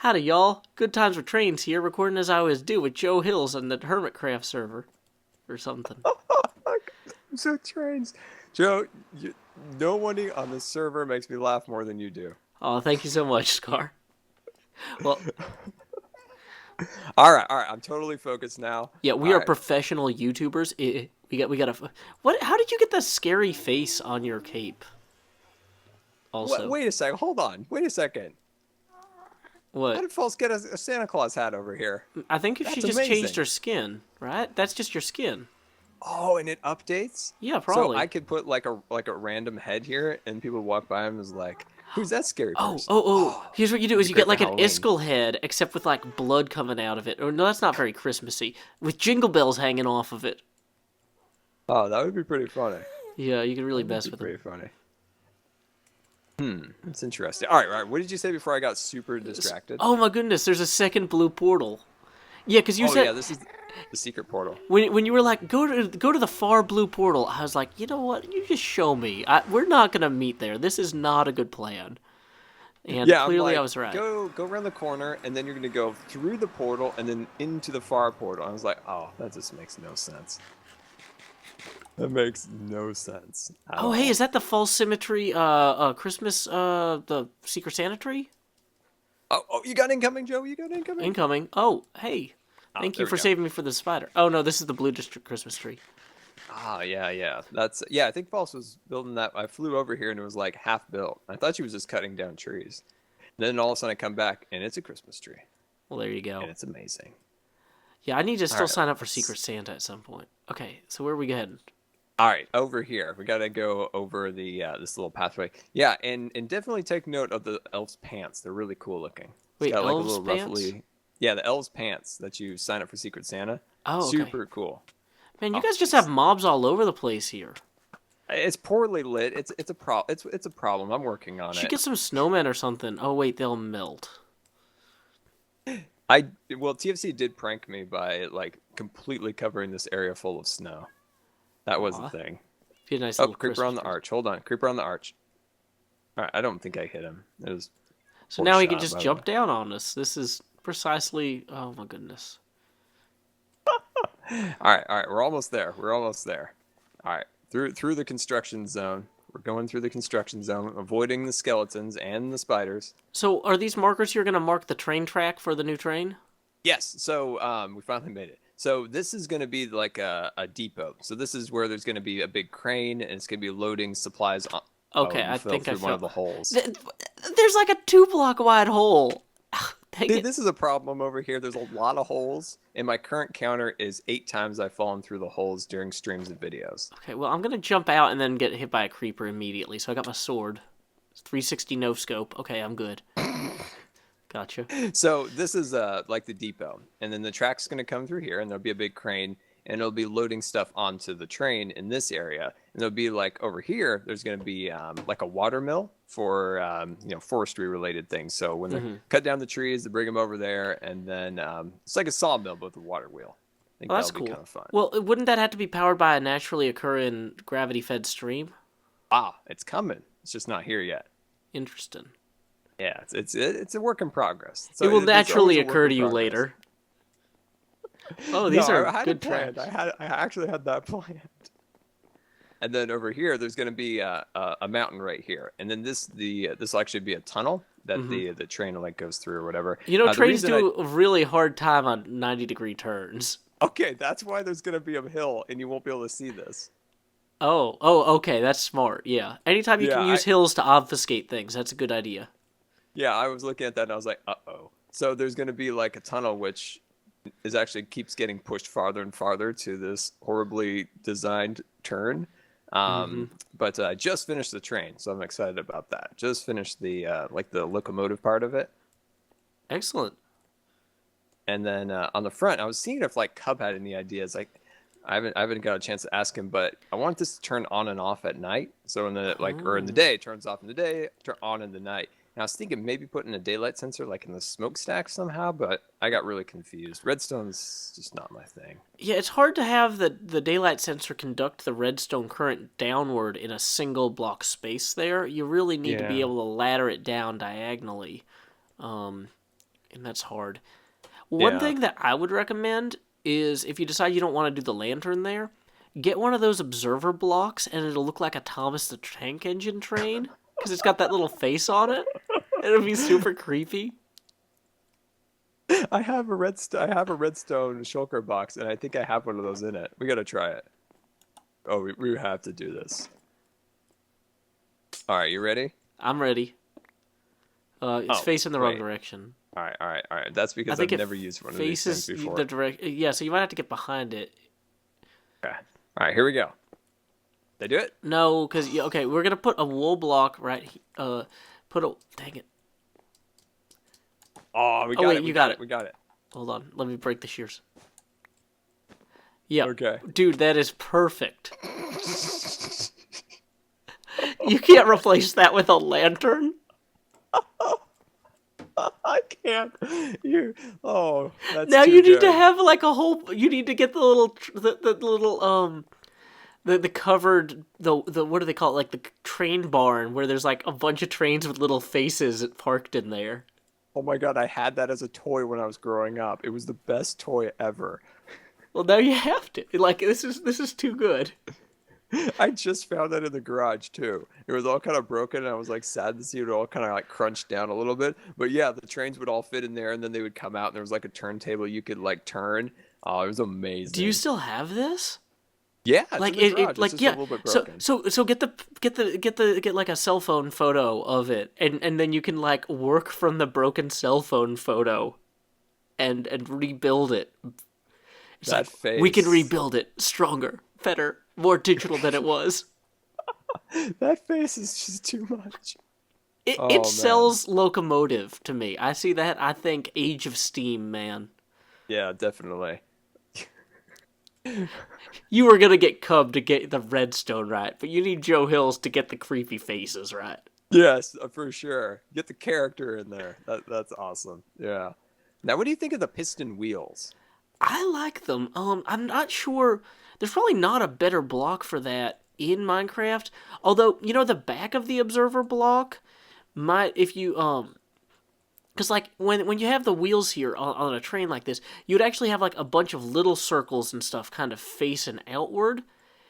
Howdy, y'all. Good times with trains here, recording as I always do with Joe Hills on the Hermitcraft server. Or something. So trains. Joe, no one on the server makes me laugh more than you do. Oh, thank you so much, Scar. Well, All right. I'm totally focused now. yeah, we All are right. professional YouTubers. We got a... What? How did you get that scary face on your cape? Also. Wait a second. Hold on. Wait a second. How What? did False get a Santa Claus hat over here? I think if she That's just changed amazing. her skin, right? That's just your skin. Oh, and it updates. Yeah, So I probably. could put like a random head here, and people walk by and is like, "Who's that scary Oh, person?" oh, oh. Oh, Here's what you do that'd is be you get great for like an Halloween. Iskel head, except with like blood coming out of it. Or no, that's not very Christmassy. With jingle bells hanging off of it. Oh, that would be pretty funny. Yeah, you can really That would mess be with them. pretty funny. That's interesting. All right. What did you say before I got super distracted? Oh my goodness, there's a second blue portal. Yeah, because you Oh said yeah, this is the secret portal. when you were like go to the far blue portal, I was like, you know what? You just show me. We're not gonna meet there. This is not a good plan. And Yeah, I'm clearly, I like, was right. go around the corner, and then you're gonna go through the portal, and then into the far portal. I was like, oh, that just makes no sense. That makes no sense at Oh, hey, is all. that the false symmetry? Christmas, the Secret Santa tree Oh, you got incoming, Joe. You got incoming. incoming. Oh, hey, Oh, thank you there we for go. saving me for the spider. Oh no, this is the blue district Christmas tree. Ah, yeah. Yeah. I think False was building that. I flew over here, and it was like half built. I thought she was just cutting down trees. Then all of a sudden, I come back, and it's a Christmas tree, Well, there you go. and it's amazing. Yeah, I need to All still right, sign up for Secret Santa at some point. Okay, so where are we heading? All right, over here. We gotta go over the this little pathway. Yeah, and definitely take note of the elf's pants. They're really cool looking. It's Wait, got like a elves little pants? ruffly. Yeah, the elf's pants that you sign up for Secret Santa. Oh, okay. Super cool. Man, you Oh, guys just have jeez. mobs all over the place here. It's poorly lit. It's a problem. I'm working You on should it. get some snowmen or something. Oh wait, they'll melt. I well, TFC did prank me by like completely covering this area full of snow. That was the Aw, thing. be a nice Oh, little creeper Christmas on the present. arch. Hold on, creeper on the arch. All right, I don't think I hit him. It was So poor now he can shot, just by the way. jump down on us. This is precisely. Oh my goodness. All right. We're almost there. We're almost there. All right, through the construction zone. We're going through the construction zone, avoiding the skeletons and the spiders. So are these markers here gonna mark the train track for the new train? Yes. So we finally made it. So this is going to be like a depot. So this is where there's going to be a big crane, and it's going to be loading supplies. Oh, Okay, you I fell think I through one of felt. the holes. There's like a 2 block wide hole. Dang See, it. this is a problem over here. There's a lot of holes, and my current counter is 8 times I've fallen through the holes during streams and videos. Okay, well I'm gonna jump out and then get hit by a creeper immediately. So I got my sword. 360 no scope. Okay, I'm good. Gotcha. So this is like the depot, and then the track's going to come through here, and there'll be a big crane, and it'll be loading stuff onto the train in this area, and there'll be like over here, there's going to be like a water mill for forestry related things. So when they cut down the trees, they bring them over there, and then it's like a sawmill but with a water wheel. I think Well, that's that'll be cool. kind of fun. Well, wouldn't that have to be powered by a naturally occurring gravity-fed stream? Ah, it's coming. It's just not here yet. Interesting. Yeah, it's a work in progress. It will So there's always naturally a work occur in to you progress. later. Oh, No, these are I had it good planned. tracks. I actually had that planned. And then over here, there's going to be a mountain right here, and then this will actually be a tunnel that the train like goes through or whatever. You know, The trains reason I do a really hard time on 90-degree turns. okay, that's why there's going to be a hill, and you won't be able to see this. Okay, that's smart. Yeah. Anytime you Yeah, can use hills to obfuscate things, that's a good idea. I was looking at that and I was like, uh-oh. So there's going to be like a tunnel which is actually keeps getting pushed farther and farther to this horribly designed turn. But I just finished the train, so I'm excited about that. Just finished the like the locomotive part of it. Excellent. And then on the front, I was seeing if like Cub had any ideas. Like, I haven't got a chance to ask him, but I want this to turn on and off at night. So in the or in the day, it turns off in the day, turn on in the night. And I was thinking maybe putting a daylight sensor like in the smokestack somehow, but I got really confused. Redstone's just not my thing. Yeah, it's hard to have the daylight sensor conduct the redstone current downward in a single block space there. You really need to be Yeah. able to ladder it down diagonally. and that's hard. One Yeah. thing that I would recommend is if you decide you don't want to do the lantern there, get one of those observer blocks, and it'll look like a Thomas the Tank Engine train because it's got that little face on it. It'll be super creepy. I have a redstone shulker box, and I think I have one of those in it. We gotta try it. Oh, we have to do this. All right, you ready? I'm ready. It's Oh, facing the wrong wait. direction. All right, all right, all right. That's I because think I've it never used one of these faces things before. the direct. Yeah, so you might have to get behind it. Okay. All right, here we go. They do it? No, because okay, we're gonna put a wool block right. Put a dang it. Oh, we Oh got wait, it. you got it. We got it. Hold on, let me break the shears. Yeah. Okay. Dude, that is perfect. You can't replace that with a lantern. I can't. You. Oh, that's Now too you need good. to have like a whole. You need to get the little, the little the covered the what do they call it? Like the train barn where there's like a bunch of trains with little faces parked in there. Oh my God, I had that as a toy when I was growing up. It was the best toy ever. Well, now you have to. Like this is too good. I just found that in the garage too. It was all kind of broken, and I was like sad to see it all kind of like crunched down a little bit. But yeah, the trains would all fit in there, and then they would come out, and there was like a turntable you could like turn. Oh, it was amazing. Do you still have this? Yeah, it's Like in the garage. It's like just yeah. a little bit So broken. so get like a cell phone photo of it, and then you can like work from the broken cell phone photo, and rebuild it. It's That like we can face. rebuild it stronger, better, more digital than it was. That face is just too much. It Oh, it man. sells Locomotive to me. I see that. I think Age of Steam, man. Yeah, definitely. You were gonna get Cub to get the redstone right, but you need Joe Hills to get the creepy faces right. Yes, for sure. Get the character in there. That's awesome. Yeah. Now, what do you think of the piston wheels? I like them. I'm not sure. There's probably not a better block for that in Minecraft. Although, the back of the observer block might, if you because like when you have the wheels here on a train like this, you'd actually have like a bunch of little circles and stuff kind of facing outward.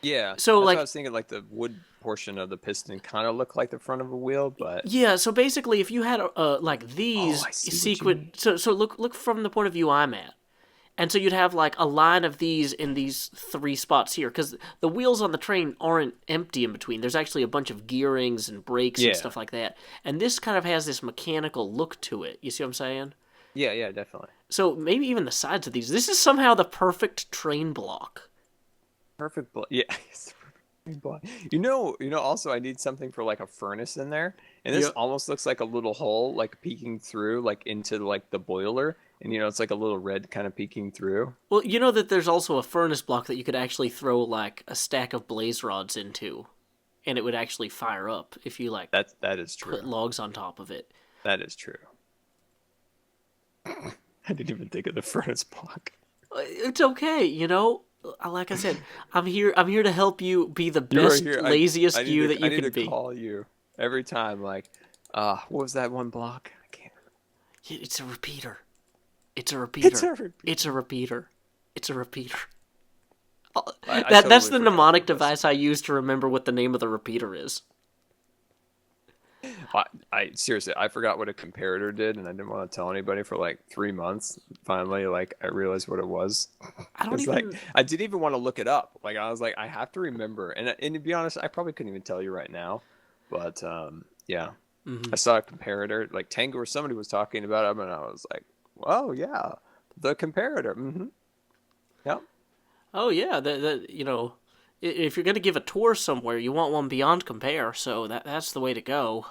Yeah, So that's what I like was thinking. Like the wood portion of the piston kind of looked like the front of a wheel, but yeah, so basically if you had like oh, these I see what you mean. sequence, so look from the point of view I'm at. And so you'd have like a line of these in these three spots here, because the wheels on the train aren't empty in between. There's actually a bunch of gearings and brakes and Yeah, stuff like that. And this kind of has this mechanical look to it. You see what I'm saying? yeah, yeah, definitely. So maybe even the sides of these. This is somehow the perfect train block. Perfect. Yeah, it's the perfect block. Also, I need something for like a furnace in there, and this Yeah. almost looks like a little hole, like peeking through, like into like the boiler, and it's like a little red kind of peeking through. Well, you know that there's also a furnace block that you could actually throw like a stack of blaze rods into, and it would actually fire up if you like That is true. put logs on top of it. That is true. I didn't even think of the furnace block. It's okay, Like I said, I'm here. I'm here to help you be the You are best, here. laziest I need you to, that I you need can to be. call you every time. Like, what was that one block? I can't remember. It's a repeater. It's a repeater. It's a repeater. It's a repeater. It's a repeater. I That's totally the forgot mnemonic what it was. device I use to remember what the name of the repeater is. I seriously, I forgot what a comparator did, and I didn't want to tell anybody for like 3 months. Finally, like I realized what it was. I don't It's like even. I didn't even want to look it up. Like I was like, I have to remember. And to be honest, I probably couldn't even tell you right now. But yeah, Mhm. I saw a comparator, like Tango or somebody was talking about it, and I was like, oh yeah, the comparator. Mm-hmm. Yep. Oh yeah, if you're gonna give a tour somewhere, you want one beyond compare. So that's the way to go.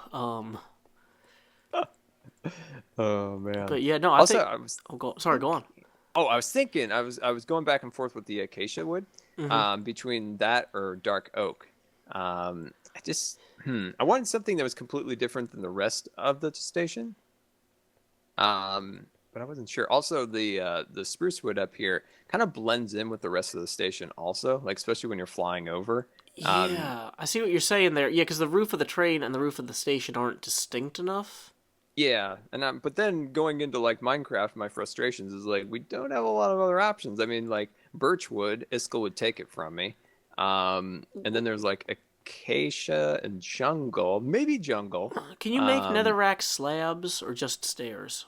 Oh man. But yeah, no, I Also, think. I was Sorry, go on. oh, I was thinking, I was going back and forth with the acacia wood, Hmm. between that or dark oak. I just, I wanted something that was completely different than the rest of the station. But I wasn't sure. Also, the spruce wood up here kind of blends in with the rest of the station. Also, like especially when you're flying over. Um, Yeah, I see what you're saying there. Yeah, because the roof of the train and the roof of the station aren't distinct enough. Yeah, and but then going into like Minecraft, my frustrations is like we don't have a lot of other options. I mean, like birchwood, Iskall would take it from me. And then there's like acacia and jungle, maybe jungle. Can you make Um, netherrack slabs or just stairs?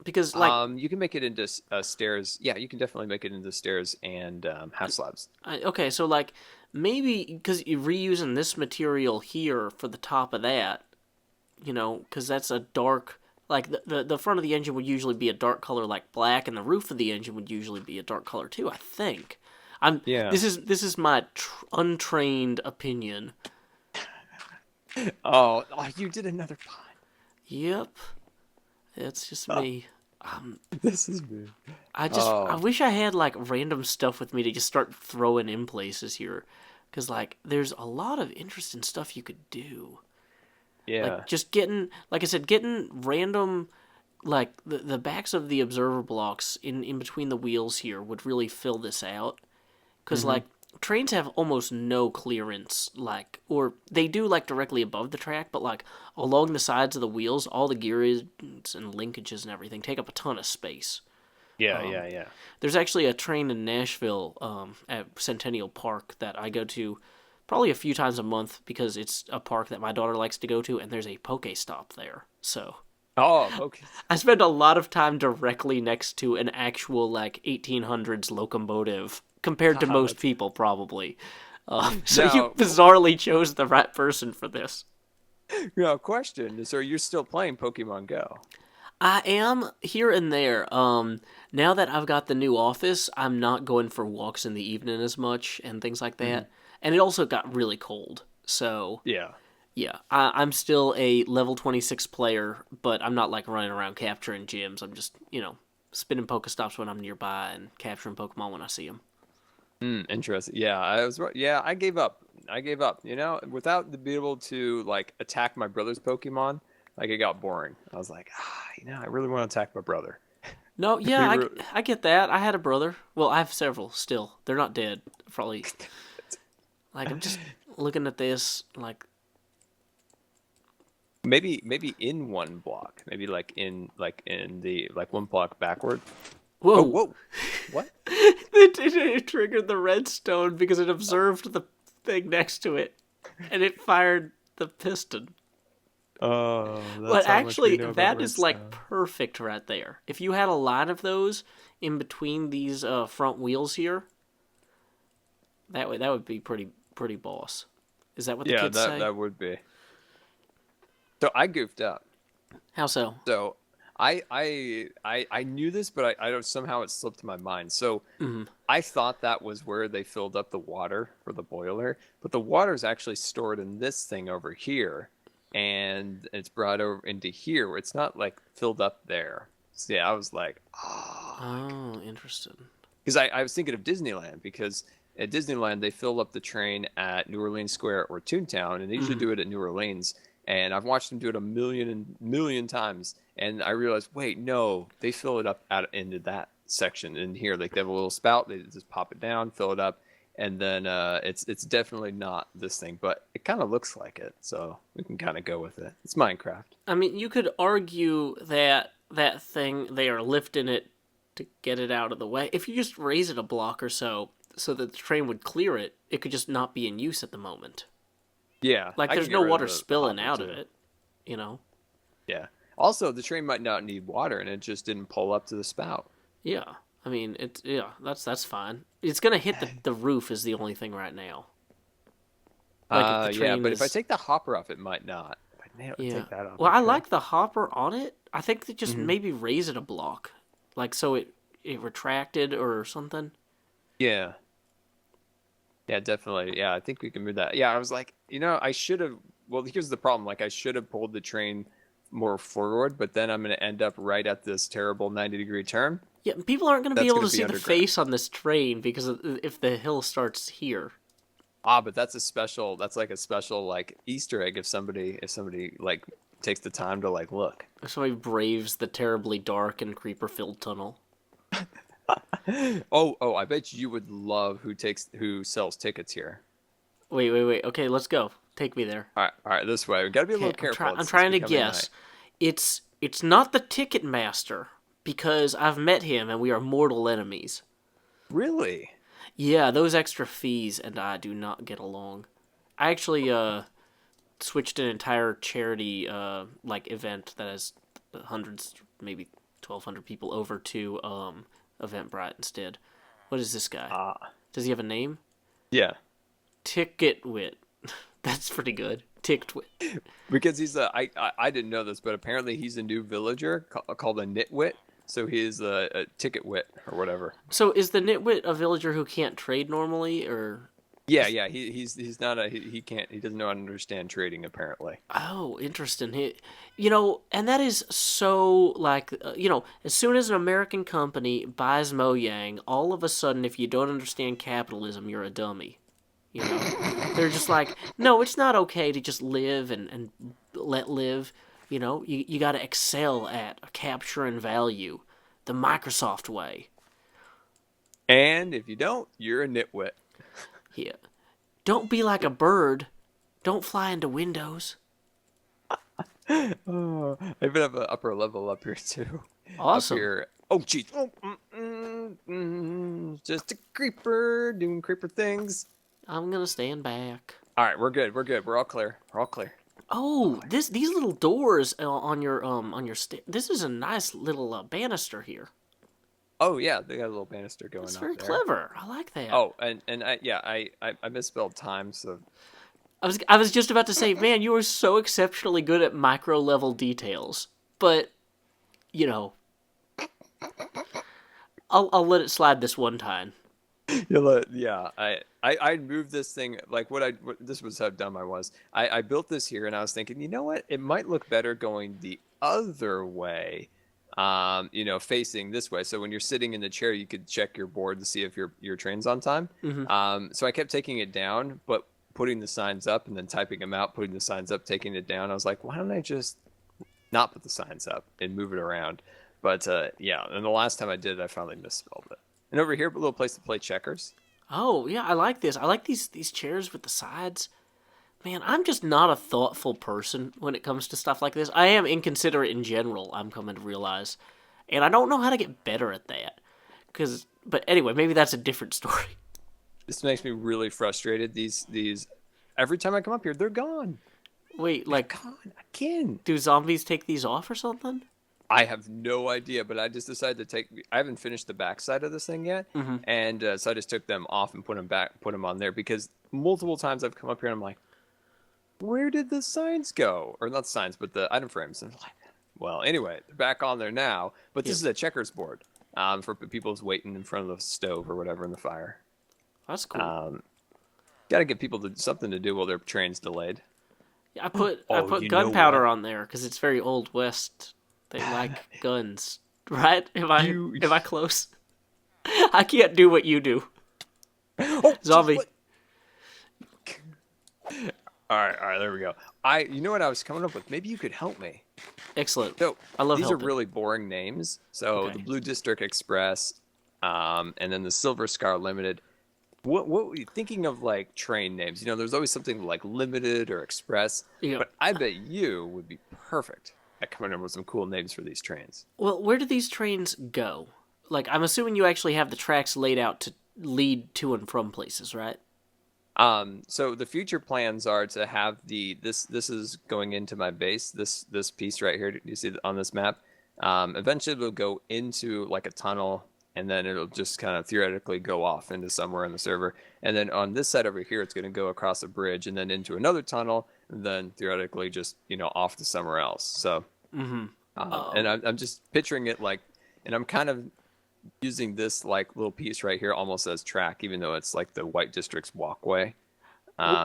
Because like, you can make it into stairs. Yeah, you can definitely make it into stairs and half slabs. okay, so like maybe because you're reusing this material here for the top of that, because that's a dark. Like the front of the engine would usually be a dark color like black, and the roof of the engine would usually be a dark color too. I think. I'm. Yeah. This is my untrained opinion. Oh, you did another pun. Yep, it's just Oh, me. this is me. I Oh, wish I had like random stuff with me to just start throwing in places here, because like there's a lot of interesting stuff you could do. yeah. Like just getting, like I said, getting random, like the backs of the observer blocks in between the wheels here would really fill this out. Because Hmm. like trains have almost no clearance, like, or they do like directly above the track, but like along the sides of the wheels, all the gears and linkages and everything take up a ton of space. Yeah, yeah, yeah. There's actually a train in Nashville at Centennial Park that I go to probably a few times a month because it's a park that my daughter likes to go to, and there's a Pokestop there. So Oh, okay. I spend a lot of time directly next to an actual like 1800s locomotive compared to Haha, most that's people probably. So you now. bizarrely chose the right person for this. Now, question. So you're still playing Pokemon Go? I am here and there. Now that I've got the new office, I'm not going for walks in the evening as much and things like Hmm. that. And it also got really cold. So, Yeah. yeah, I'm still a level 26 player, but I'm not like running around capturing gyms. I'm just, spinning Pokestops when I'm nearby and capturing Pokemon when I see them. Interesting. Yeah, I was. Yeah, I gave up. I gave up. Without the be able to like attack my brother's Pokemon, like it got boring. I was like, I really want to attack my brother. No, yeah, We I, were, I get that. I had a brother. Well, I have several still. They're not dead. Probably. Like, I'm just looking at this, like, maybe in one block, maybe like in the like one block backward. Oh, whoa. whoa, what? It triggered the redstone because it observed the thing next to it and it fired the piston. Oh, But that's how much we actually, know about that is like redstone. perfect right there. If you had a lot of those in between these front wheels here, that would be pretty boss. Is that what the Yeah, kids that say? that would be. So I goofed up. How so? So I knew this, but I don't somehow it slipped my mind. So Hmm. I thought that was where they filled up the water for the boiler, but the water is actually stored in this thing over here, and it's brought over into here where it's not like filled up there. So yeah, I was like, Oh, interesting. because I was thinking of Disneyland because at Disneyland they fill up the train at New Orleans Square or Toontown, and they usually Hmm. do it at New Orleans. And I've watched them do it a million and million times, and I realized, wait, no, they fill it up out into that section in here. Like they have a little spout, they just pop it down, fill it up, and then it's definitely not this thing, but it kind of looks like it, so we can kind of go with it. It's Minecraft. I mean, you could argue that that thing they are lifting it to get it out of the way. If you just raise it a block or so that the train would clear it, it could just not be in use at the moment. Yeah, Like I there's can get no rid of water the spilling hopper out of too. it, you know. Yeah. Also, the train might not need water, and it just didn't pull up to the spout. Yeah. I mean, that's fine. It's gonna hit the roof is the only thing right now. Like if the Yeah, train but if I is take the hopper off, it might not. If yeah. take that off, Well, I okay. like the hopper on it. I think they just Hmm. maybe raise it a block, like so it retracted or something. Yeah, yeah, definitely. Yeah, I think we can move that. Yeah, I was like, I should have. Well, here's the problem. Like, I should have pulled the train more forward, but then I'm going to end up right at this terrible 90-degree turn. Yeah, people aren't going to be That's able going to to be see the underground. face on this train because if the hill starts here. But that's a special. That's like a special like Easter egg if somebody like takes the time to like look. If somebody braves the terribly dark and creeper-filled tunnel. Oh, I bet you would love who sells tickets here. Wait. Okay, let's go. Take me there. All right, this way. We got to be a Okay, little careful. I'm It's trying to becoming guess. night. It's not the ticket master because I've met him and we are mortal enemies. Really? Yeah, those extra fees and I do not get along. I actually switched an entire charity like event that has hundreds, maybe 1,200 people over to Eventbrite instead. What is this guy? Ah. Does he have a name? Yeah. Ticketwit. That's pretty good. Ticketwit. Because he's I didn't know this, but apparently he's a new villager called a nitwit. So he is a ticket wit or whatever. So is the nitwit a villager who can't trade normally, or? Yeah. He's not he can't he doesn't know how to understand trading apparently. Oh, interesting. And that is so like as soon as an American company buys Mojang, all of a sudden, if you don't understand capitalism, you're a dummy. They're just like, no, it's not okay to just live and let live. You got to excel at capturing value, the Microsoft way. And if you don't, you're a nitwit. Yeah. Don't be like a bird. Don't fly into windows. Oh, I even have an upper level up here too. Awesome. Up here. Oh, jeez. Oh, just a creeper doing creeper things. I'm gonna stand back. All right, we're good. We're good. We're all clear. We're all clear. Oh, these little doors on your this is a nice little banister here. Oh yeah, they got a little banister going It's on very there. clever. I like that. Oh, and I misspelled time, so I was just about to say, man, you are so exceptionally good at micro level details. But you know, I'll let it slide this one time. yeah. I moved this thing like this was how dumb I was. I built this here, and I was thinking, you know what? It might look better going the other way. Facing this way. So when you're sitting in the chair, you could check your board to see if your train's on time. Mm-hmm. So I kept taking it down, but putting the signs up and then typing them out, putting the signs up, taking it down. I was like, why don't I just not put the signs up and move it around? But yeah, and the last time I did it, I finally misspelled it. And over here, a little place to play checkers. Oh yeah, I like this. I like these chairs with the sides. Man, I'm just not a thoughtful person when it comes to stuff like this. I am inconsiderate in general, I'm coming to realize. And I don't know how to get better at that. But anyway, maybe that's a different story. This makes me really frustrated. These every time I come up here, they're gone. Wait, They're like, gone again. do zombies take these off or something? I have no idea, but I just decided to take. I haven't finished the backside of this thing yet, and so I just took them off and put them on there because multiple times I've come up here and I'm like, where did the signs go? Or not the signs, but the item frames. And I'm like, well, anyway, they're back on there now. But this is a checkers board for people who's waiting in front of the stove or whatever in the fire. That's cool. Got to get people something to do while their train's delayed. Yeah, I put you know gunpowder what? on there because it's very old west. They like guns, right? Am I close? I can't do what you do, Oh, zombie. All right, there we go. You know what I was coming up with? Maybe you could help me. Excellent. So I love these helping. are really boring names. So Okay. the Blue District Express, and then the Silver Scar Limited. What were you thinking of like train names? There's always something like Limited or Express. Yeah. But I bet you would be perfect at coming up with some cool names for these trains. Well, where do these trains go? Like, I'm assuming you actually have the tracks laid out to lead to and from places, right? So the future plans are to have this is going into my base, this piece right here, you see on this map. Eventually it'll go into like a tunnel, and then it'll just kind of theoretically go off into somewhere in the server. And then on this side over here, it's going to go across a bridge and then into another tunnel, and then theoretically just, off to somewhere else. So, and I'm just picturing it like, and I'm kind of using this like little piece right here almost as track, even though it's like the White District's walkway.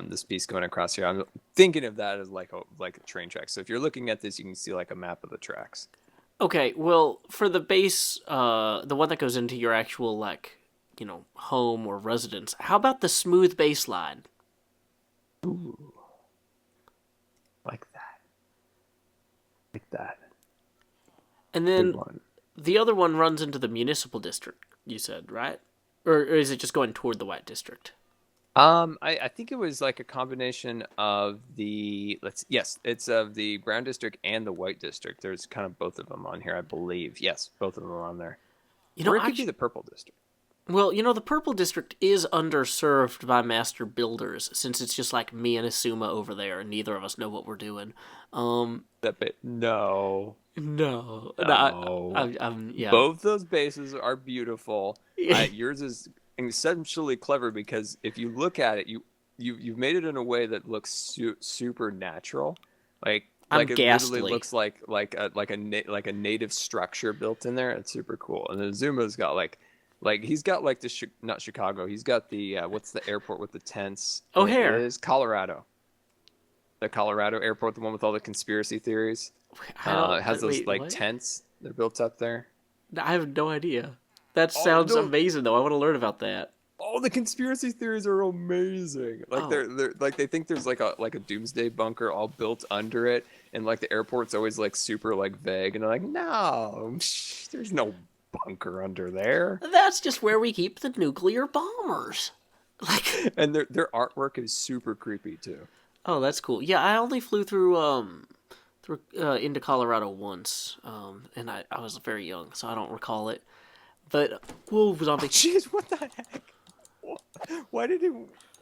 This piece going across here, I'm thinking of that as like a train track. So if you're looking at this, you can see like a map of the tracks. Okay, well, for the base, the one that goes into your actual, like, home or residence, how about the smooth baseline? Ooh, like that, like that. And Good then one. the other one runs into the municipal district, you said, right? Or is it just going toward the White District? I think it was like a combination of yes, it's of the brown district and the white district. There's kind of both of them on here, I believe. Yes, both of them are on there. You know, Or it could be actually, the purple district. well, the purple district is underserved by master builders since it's just like me and Asuma over there, and neither of us know what we're doing. Um, That bit. No, no, no, no. yeah, Both those bases are beautiful. Yours is essentially clever because if you look at it, you've made it in a way that looks super natural, like I'm it literally ghastly. looks like a native structure built in there. It's super cool. And then Zuma's got he's got like the not Chicago. He's got the what's the airport with the tents? It O'Hare, is Colorado. The Colorado airport, the one with all the conspiracy theories. I don't It has those wait. like What? tents. They're built up there. I have no idea. That Oh sounds no! amazing, though. I want to learn about that. Oh, the conspiracy theories are amazing. Like Oh, they're like they think there's like a doomsday bunker all built under it, and like the airport's always like super like vague, and they're like, no, there's no bunker under there. that's just where we keep the nuclear bombers. Like, And their artwork is super creepy too. oh, that's cool. Yeah, I only flew through into Colorado once, and I was very young, so I don't recall it. But whoa, Oh, zombie! jeez, what the heck? Why did he?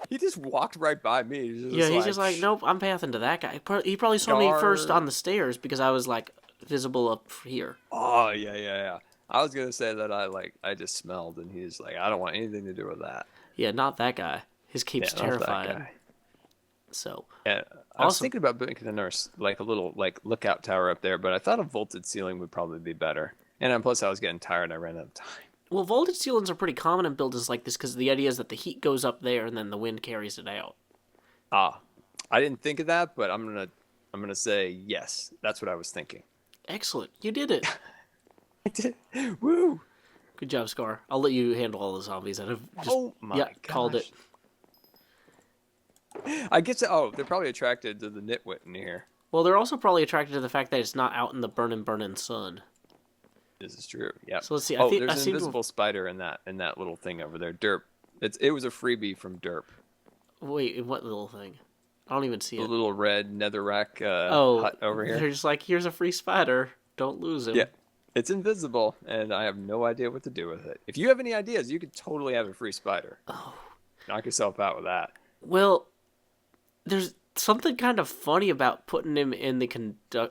He just walked right by me. He's Yeah, just he's just like, like, nope, I'm pathing to that guy. He probably saw me first Gar. on the stairs because I was like visible up here. Oh yeah. I was gonna say that I just smelled, and he's like, I don't want anything to do with that. Yeah, not that guy. His cape's Yeah, not that terrifying. guy. So Yeah, I was awesome. thinking about building a nurse, like a little like lookout tower up there, but I thought a vaulted ceiling would probably be better. And then plus I was getting tired. I ran out of time. Well, vaulted ceilings are pretty common in buildings like this because the idea is that the heat goes up there and then the wind carries it out. Ah, I didn't think of that, but I'm gonna say yes. That's what I was thinking. Excellent, you did it. I did. Woo! Good job, Scar. I'll let you handle all the zombies that have just Oh yeah my called it. gosh! I guess. Oh, they're probably attracted to the nitwit in here. Well, they're also probably attracted to the fact that it's not out in the burning sun. This is true. Yep. So let's see. Oh, I there's an seem to have, invisible spider in that little thing over there. Derp. It was a freebie from Derp. wait. What little thing? I don't even see The it. little red netherrack Oh, hut over here. they're just like, here's a free spider. Don't lose Yeah. him. It's invisible, and I have no idea what to do with it. If you have any ideas, you could totally have a free spider. Oh, Knock yourself out with that. well, there's something kind of funny about putting him in the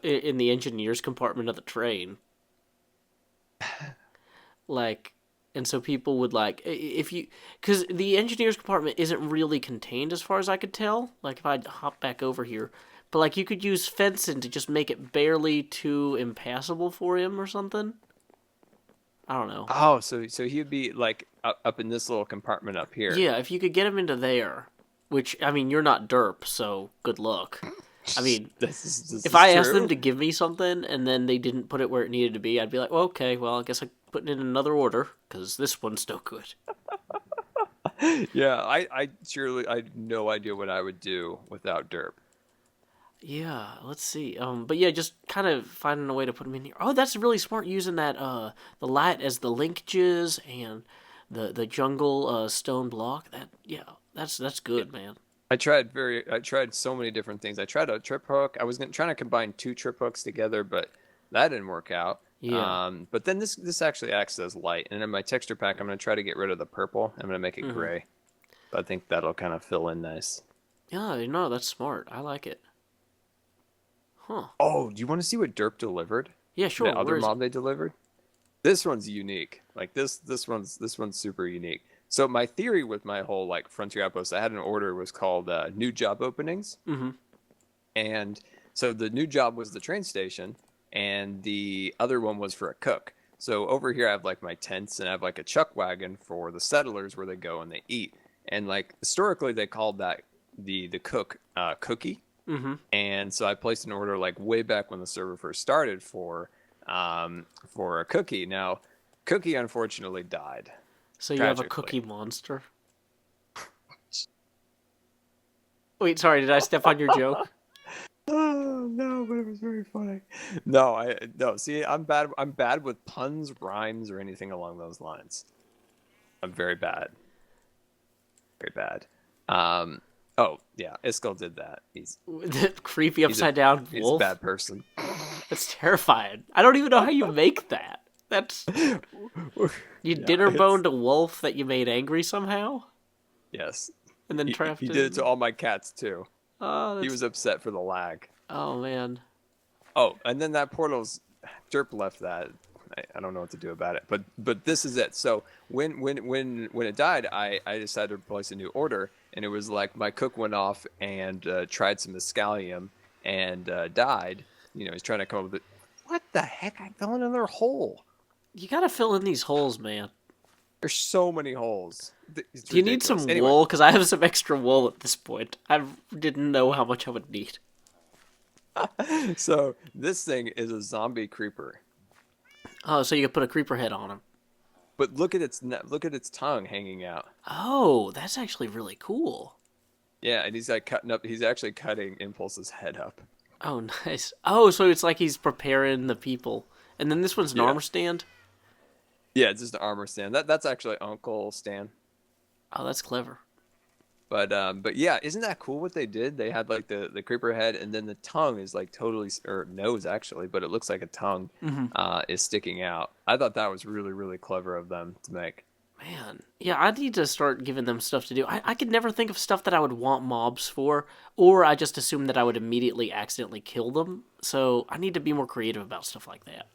in the engineer's compartment of the train. Like, and so people would like if you because the engineer's compartment isn't really contained as far as I could tell. Like if I hop back over here, but like you could use fencing to just make it barely too impassable for him or something. I don't know. Oh, so he'd be like up in this little compartment up here. Yeah, if you could get him into there, which I mean you're not derp, so good luck. I mean, This if is I asked them true. to give me something and then they didn't put it where it needed to be, I'd be like, well, okay, well, I guess I'm putting it in another order because this one's no good. Yeah, I had no idea what I would do without Derp. Yeah, let's see. But yeah, just kind of finding a way to put them in here. Oh, that's really smart using that the light as the linkages and the jungle stone block. That yeah, that's good, man. I tried so many different things. I tried a trip hook. I was trying to combine two trip hooks together, but that didn't work out. Yeah. But then this actually acts as light, and in my texture pack, I'm gonna try to get rid of the purple. I'm gonna make it Mm-hmm. gray. I think that'll kind of fill in nice. Yeah, no, that's smart. I like it. Huh. Oh, do you want to see what Derp delivered? Yeah, sure. The other Where is it? mob they delivered? This one's unique. Like this one's super unique. So my theory with my whole like Frontier Outpost, I had an order was called new job openings, Mm-hmm. and so the new job was the train station, and the other one was for a cook. So over here I have like my tents, and I have like a chuck wagon for the settlers where they go and they eat. And like historically they called that the cook cookie. Mm-hmm. And so I placed an order like way back when the server first started for a cookie. Now, cookie unfortunately died So you have a tragically. cookie monster. Wait, sorry, did I step on your joke? Oh no, but it was very funny. No, I no. See, I'm bad. I'm bad with puns, rhymes, or anything along those lines. I'm very bad. Very bad. Um, oh yeah, Iskall did that. The creepy He's a upside down he's a wolf. bad person. That's terrifying. I don't even know how you make that. That's you Yeah, dinner it's boned a wolf that you made angry somehow, yes. and then He trapped did it to in. all my cats too. Oh, He that's was upset for the lag. oh man. Oh, and then that portal's Derp left that. I don't know what to do about it. But this is it. So when it died, I decided to place a new order, and it was like my cook went off and tried some mescalium and died. You know, he's trying to come up with it. What the heck? I fell in another hole. You gotta fill in these holes, man. There's so many holes. It's Do you need ridiculous. some Anyway, wool? Because I have some extra wool at this point. I didn't know how much I would need. so this thing is a zombie creeper. Oh, so you could put a creeper head on him. But look at its tongue hanging out. Oh, that's actually really cool. Yeah, and he's like cutting up. He's actually cutting Impulse's head up. Oh, nice. Oh, so it's like he's preparing the people. And then this one's an Yeah, armor stand? yeah, it's just an armor stand. That's actually Uncle Stan. Oh, that's clever. But yeah, isn't that cool what they did? They had like the creeper head, and then the tongue is like totally, or nose actually, but it looks like a tongue is sticking out. I thought that was really really clever of them to make. Man. Yeah, I need to start giving them stuff to do. I could never think of stuff that I would want mobs for, or I just assumed that I would immediately accidentally kill them. So I need to be more creative about stuff like that.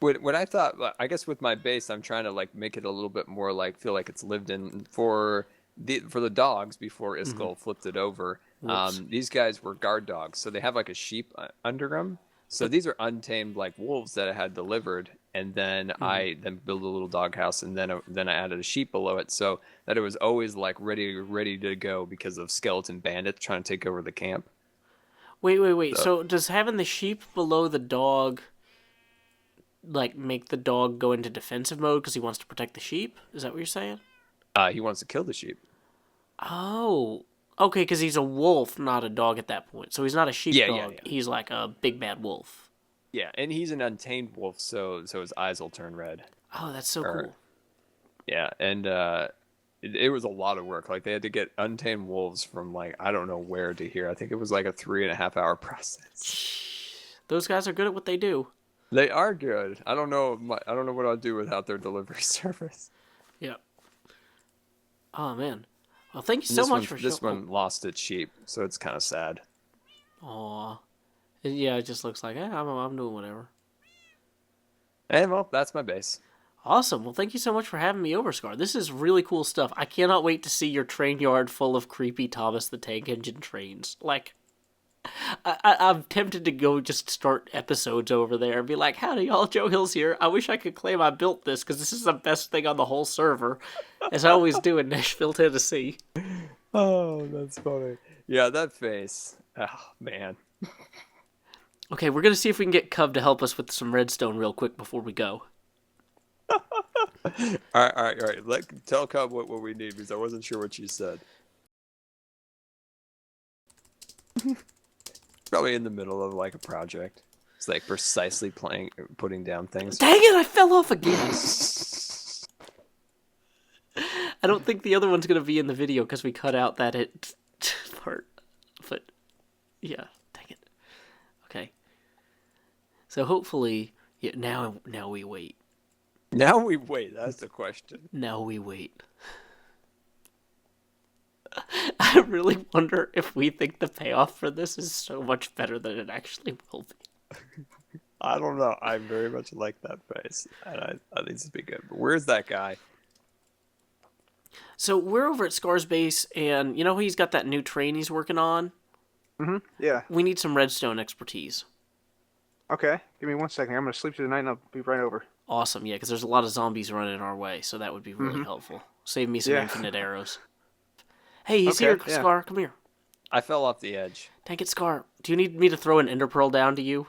What I thought, I guess with my base, I'm trying to like make it a little bit more like feel like it's lived in for the dogs before Iskall flipped it over. Whoops. These guys were guard dogs, so they have like a sheep under them. So these are untamed like wolves that I had delivered, and then I then built a little doghouse, and then I added a sheep below it, so that it was always like ready to go because of skeleton bandits trying to take over the camp. Wait. So, So does having the sheep below the dog like make the dog go into defensive mode because he wants to protect the sheep? Is that what you're saying? he wants to kill the sheep. Oh, okay, because he's a wolf, not a dog at that point. So he's not a sheepdog. Yeah. He's like a big bad wolf. Yeah, and he's an untamed wolf, so his eyes will turn red. Oh, that's so Or cool. yeah, and it was a lot of work. Like they had to get untamed wolves from like I don't know where to here. I think it was like a 3.5 hour process. Those guys are good at what they do. They are good. I don't know. I don't know what I'll do without their delivery service. Yeah. Oh man. Well, thank you And so much for this one lost its sheep, so it's kind of sad. Aw. Yeah, it just looks like I'm doing whatever. And well, that's my base. Awesome. Well, thank you so much for having me over, Scar. This is really cool stuff. I cannot wait to see your train yard full of creepy Thomas the Tank Engine trains. Like, I'm tempted to go just start episodes over there and be like, howdy y'all, Joe Hills here. I wish I could claim I built this because this is the best thing on the whole server, as I always do in Nashville, Tennessee. Oh, that's funny. Yeah, that face. Oh man. Okay, we're going to see if we can get Cub to help us with some redstone real quick before we go. All right. Tell Cub what we need because I wasn't sure what you said. Probably in the middle of like a project. It's like precisely putting down things. Dang it, I fell off again! I don't think the other one's going to be in the video because we cut out that part. But, yeah, dang it. Okay. So hopefully, yeah, now we wait. Now we wait. That's the question. Now we wait. I really wonder if we think the payoff for this is so much better than it actually will be. I don't know. I very much like that face, and I think this would be good. But where's that guy? So we're over at Scar's base, and you know he's got that new train he's working on? Yeah. We need some redstone expertise. Okay. Give me 1 second. I'm going to sleep through the night and I'll be right over. Awesome, yeah, because there's a lot of zombies running our way, so that would be really helpful. Save me some Yeah. infinite arrows. Hey, he's Okay, here, yeah. Scar. Come here. I fell off the edge. Dang it, Scar. Do you need me to throw an ender pearl down to you?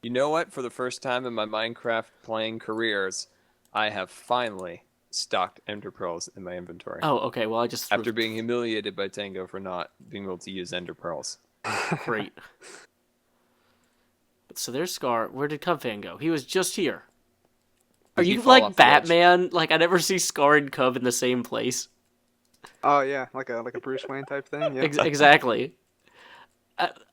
You know what? For the first time in my Minecraft playing careers, I have finally stocked ender pearls in my inventory. Oh, okay. Well, I just threw... After being humiliated by Tango for not being able to use ender pearls. Great. So there's Scar. Where did Cubfan go? He was just here. Are Did he you fall like off the edge? Batman? Like, I never see Scar and Cub in the same place. Oh yeah, like a Bruce Wayne type thing. Yeah, Exactly.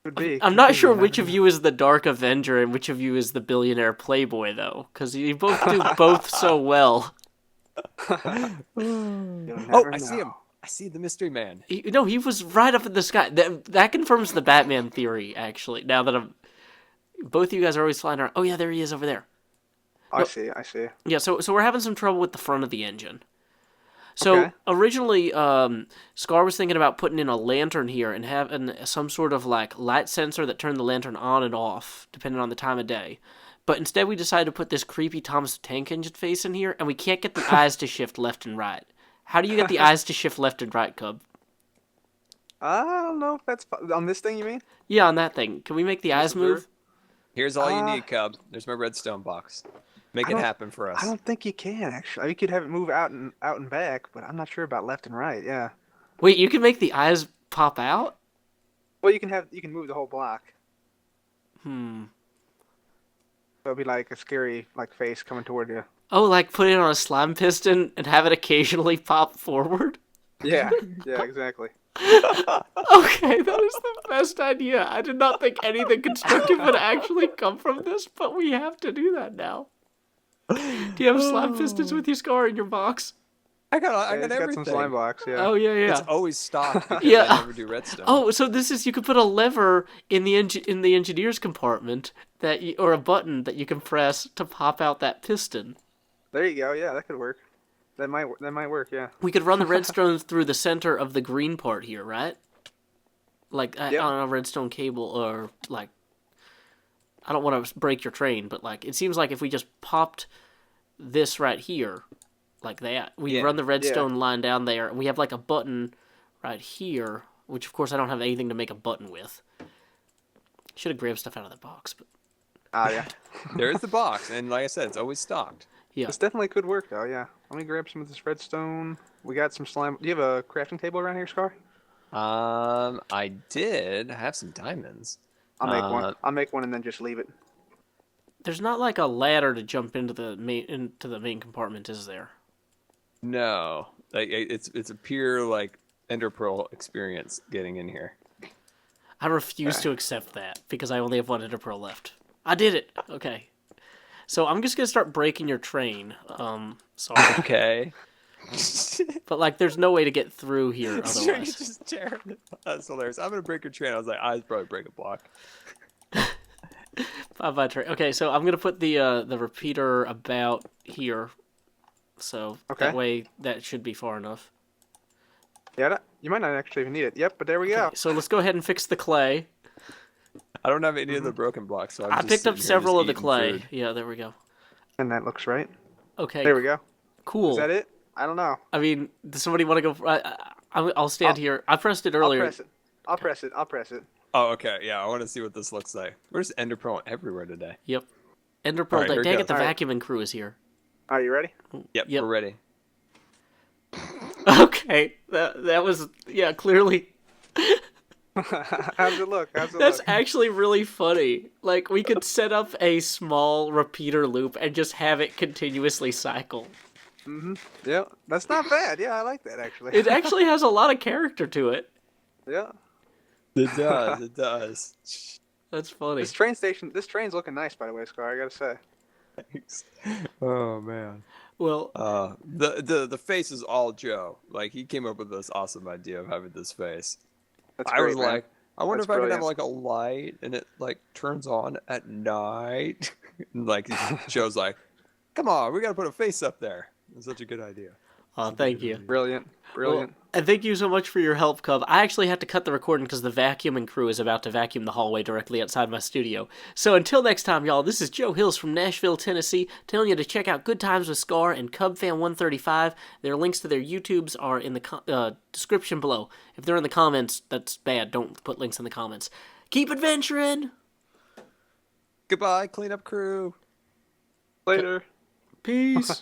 could be. I'm Could not be, sure you never which of know. you is the Dark Avenger and which of you is the billionaire playboy, though, because you both do both so well. You'll Oh, never I see know. him. I see the mystery man. No, he was right up in the sky. That confirms the Batman theory, actually. Now that both of you guys are always flying around. Oh yeah, there he is over there. I No, see. I see. yeah. So we're having some trouble with the front of the engine. So Okay. originally, Scar was thinking about putting in a lantern here and having some sort of like light sensor that turned the lantern on and off depending on the time of day. But instead, we decided to put this creepy Thomas the Tank Engine face in here, and we can't get the eyes to shift left and right. How do you get the eyes to shift left and right, Cub? I don't know if that's on this thing. You mean Yeah, on that thing. Can we make the this eyes observer? move? Here's all you Uh, need, Cub. There's my redstone box. Make I it don't. happen for I us. don't think you can actually. You could have it move out and back, but I'm not sure about left and right. Yeah. Wait, you can make the eyes pop out? Well, you can move the whole block. Hmm. So it'll be like a scary like face coming toward you. Oh, like put it on a slime piston and have it occasionally pop forward? Yeah. Yeah. Exactly. Okay, that is the best idea. I did not think anything constructive would actually come from this, but we have to do that now. Do you have slime pistons with your Scar in your box? I Yeah, got it's got some slime everything. blocks. Yeah. Oh, yeah, It's yeah. always stocked because Yeah. I never do redstone. Oh, so this is you could put a lever in the in the engineer's compartment or a button that you can press to pop out that piston. There you go. Yeah, that could work. That might work. Yeah. We could run the redstone through the center of the green part here, right? Like Yep. on a redstone cable, or like I don't want to break your train, but like it seems like if we just popped this right here, like that, we Yeah. run the redstone line down there, and we have like a button right here, which of course I don't have anything to make a button with. Should have grabbed stuff out of the box, but Ah, yeah. There is the box, and like I said, it's always stocked. yeah. This definitely could work though. Yeah. Let me grab some of this redstone. We got some slime. Do you have a crafting table around here, Scar? I did have some diamonds. I'll make one. Uh, I'll make one and then just leave it. There's not like a ladder to jump into the main compartment, is there? No, like it's a pure like Ender Pearl experience getting in here. I refuse to accept that because I only have one Ender Pearl left. I did it. Okay. So I'm just gonna start breaking your train. Sorry, Okay. but like, there's no way to get through here Sure, you otherwise. just tear it. That's hilarious. I'm gonna break your train. I was like, I'd probably break a block. Bye train. Okay, so I'm gonna put the repeater about here, so Okay. that way that should be far enough. Yeah. You might not actually even need it. Yep. But there we go. Okay, so let's go ahead and fix the clay. I don't have any of the broken blocks, so I'm I just picked up sitting here several just of the eating clay. food. Yeah, there we go. And that looks right. Okay, There we go. cool. Is that it? I don't know. I mean, does somebody want to go? I'll stand here. I pressed it earlier. I'll press it. I'll press it. I'll press it. Oh, okay. Yeah, I want to see what this looks like. Where's Ender Pearl everywhere today? Yep. Ender Pearl. Alright, here it Dang goes. it, the Alright. vacuuming crew is here. Are you ready? Yep, Yep. we're ready. Okay, that was clearly. How's it look? How's it That's look? actually really funny. Like, we could set up a small repeater loop and just have it continuously cycle. Yeah. That's not bad. Yeah, I like that actually. It actually has a lot of character to it. Yeah. It does. It does. That's funny. This train's looking nice, by the way, Scar. I gotta say. Thanks. Oh man. Well, The face is all Joe. Like he came up with this awesome idea of having this face. That's I great, was man. like, I wonder That's if I could have brilliant. like a light and it like turns on at night. And like Joe's like, come on, we gotta put a face up there. It's such a good idea. thank you. Brilliant. Brilliant. Well, and thank you so much for your help, Cub. I actually had to cut the recording because the vacuuming crew is about to vacuum the hallway directly outside my studio. So until next time, y'all, this is Joe Hills from Nashville, Tennessee, telling you to check out Good Times with Scar and Cubfan135. Their links to their YouTubes are in the description below. If they're in the comments, that's bad. Don't put links in the comments. Keep adventuring! Goodbye, cleanup crew. Later. Peace!